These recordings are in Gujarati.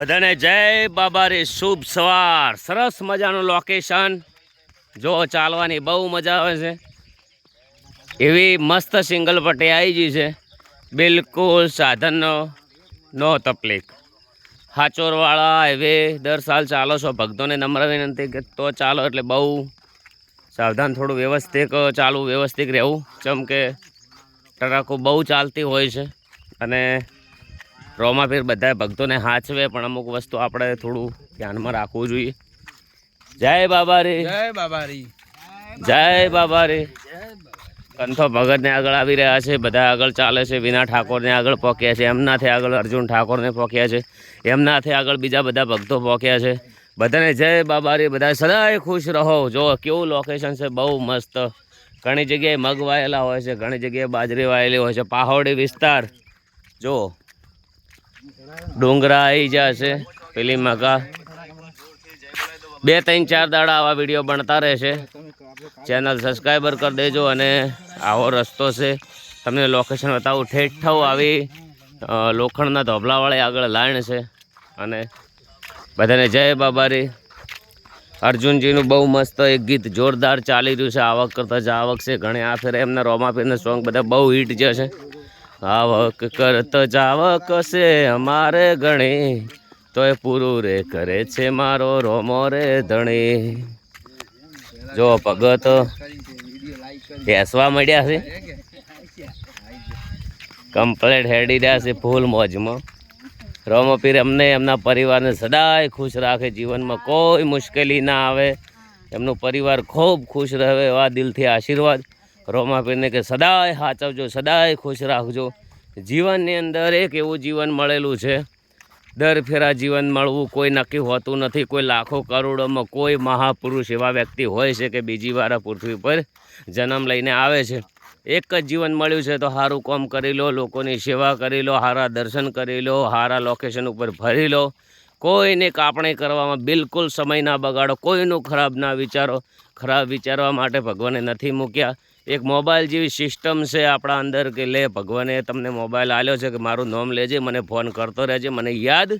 બધાને જય બાબા રે, શુભ સવાર. સરસ મજાનું લોકેશન જો, ચાલવાની બહુ મજા આવે છે. એવી મસ્ત સિંગલ પટ્ટી આવી ગઈ છે, બિલકુલ સાધનનો નો તકલીફ. હાચોરવાળા હાઈવે દર સાલ ચાલો છો. ભક્તોને નમ્ર વિનંતી કે તો ચાલો, એટલે બહુ સાવધાન, થોડું વ્યવસ્થિત ચાલવું, વ્યવસ્થિત રહેવું. ચમ કે ટ્રકો બહુ ચાલતી હોય છે અને રોમાપીર બધા ભક્તોને હાચવે, પણ અમુક વસ્તુ આપણે થોડું ધ્યાનમાં રાખવું જોઈએ. જય બાબા રે, જય બાબા રે, જય બાબા રે. કંથો ભગતને આગળ આવી રહ્યા છે, બધા આગળ ચાલે છે. વિના ઠાકોરને આગળ પહોંચ્યા છે, એમનાથી આગળ અર્જુન ઠાકોરને પહોંચ્યા છે, એમનાથી આગળ બીજા બધા ભક્તો પહોંચ્યા છે. બધાને જય બાબા રે. બધા સદાય ખુશ રહો. જો કેવું લોકેશન છે, બહુ મસ્ત. ઘણી જગ્યાએ મગ વાયેલા હોય છે, ઘણી જગ્યાએ બાજરી વાયેલી હોય છે. પહાડી વિસ્તાર જો, ડુંગરા આવી જશે. પેલી મગા 2 3 4 દાડા આવા વિડીયો બનતા રહેશે. ચેનલ સબસ્ક્રાઈબર કરી દેજો. અને આવો રસ્તો છે, તમને લોકેશન બતાવું. ઠેઠ આવી લોખંડના ધોબલાવાળી આગળ લાઈન છે. અને બધાને જય બાબા રે. અર્જુનજીનું બહુ મસ્ત એક ગીત જોરદાર ચાલી રહ્યું છે. આવક કરતા જાવક છે ઘણી. આ ફેરે એમના રોમાપીરના સોંગ બધા બહુ હિટ જે છે. આવક કરતા જાવક છે અમારે ગણી, તો એ પૂરું રે કરે છે મારો રોમો રે ધણી. જો ભગત બેસવા મળ્યા છે, કમ્પ્લેટ હેડી રહ્યા છે ફૂલ મોજમાં. રોમપીર અમને એમના પરિવારને સદાય ખુશ રાખે, જીવનમાં કોઈ મુશ્કેલી ના આવે, એમનો પરિવાર ખૂબ ખુશ રહે એવા દિલથી આશીર્વાદ રોમાપીરને કે સદાય સાચવજો, સદાય ખુશ રાખજો. જીવનની અંદર એક એવું જીવન મળેલું છે, દર ફેરા જીવન મળવું કોઈ નક્કી હોતું નથી. કોઈ લાખો કરોડોમાં કોઈ મહાપુરુષ એવા વ્યક્તિ હોય છે કે બીજી વાર પૃથ્વી પર જન્મ લઈને આવે છે. એક જ જીવન મળ્યું છે, તો સારું કામ કરી લો, લોકોની સેવા કરી લો, સારા દર્શન કરી લો, સારા લોકેશન ઉપર ફરી લો. કોઈને કાપણી કરવામાં બિલકુલ સમય ના બગાડો, કોઈનું ખરાબ ના વિચારો. ખરાબ વિચારવા માટે ભગવાને નથી મૂક્યા. એક મોબાઈલ જેવી સિસ્ટમ છે આપણા અંદર કે લે, ભગવાને તમને મોબાઈલ આપ્યો છે કે મારું નામ લેજે, મને ફોન કરતો રહેજે, મને યાદ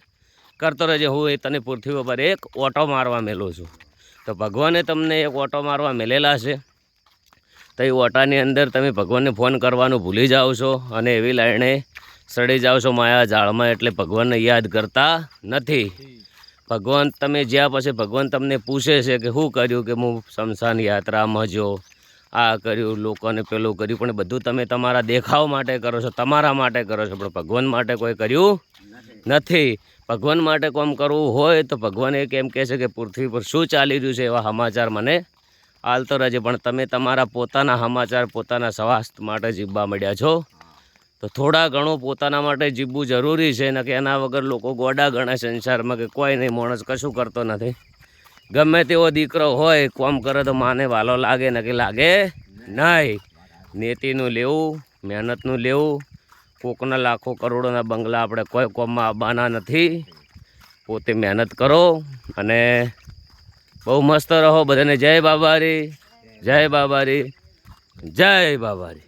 કરતો રહેજે. હું એ તને પૃથ્વી ઉપર એક ઓટો મારવા મેલું છું. તો ભગવાને તમને એક ઓટો મારવા મેલેલા છે, તો એ ઓટાની અંદર તમે ભગવાનને ફોન કરવાનું ભૂલી જાઓ છો અને એવી લાઈને સડી જાઓ છો માયા જાળમાં. એટલે ભગવાનને યાદ કરતા નથી. ભગવાન તમે જ્યાં પછી ભગવાન તમને પૂછે છે કે શું કર્યું, કે હું શમશાન યાત્રામાં જો આ કર્યું, લોકોને પેલું કર્યું, પણ બધું તમે તમારા દેખાવ માટે કરો છો, તમારા માટે કરો છો, પણ ભગવાન માટે કોઈ કર્યું નથી. ભગવાન માટે કામ કરવું હોય તો ભગવાન એક એમ કહે છે કે પૃથ્વી પર શું ચાલી રહ્યું છે એવા સમાચાર મને હાલતો રહેજે. પણ તમે તમારા પોતાના સમાચાર પોતાના સ્વાસ્થ્ય માટે જીવવા મળ્યા છો, તો થોડા ઘણું પોતાના માટે જીવવું જરૂરી છે ને, કે એના વગર લોકો ગોડા ગણે સંસારમાં કે કોઈ નહીં, માણસ કશું કરતો નથી. ગમે તેવો દીકરો હોય, કોમ કરે તો માને વાલો લાગે ને કે લાગે નહીં. નીતિનું લેવું, મહેનતનું લેવું. કોકના લાખો કરોડોના બંગલા આપણે કોઈ કોમમાં આવવાના નથી. પોતે મહેનત કરો અને બહુ મસ્ત રહો. બધાને જય બાબા રે, જય બાબા રે, જય બાબા રે.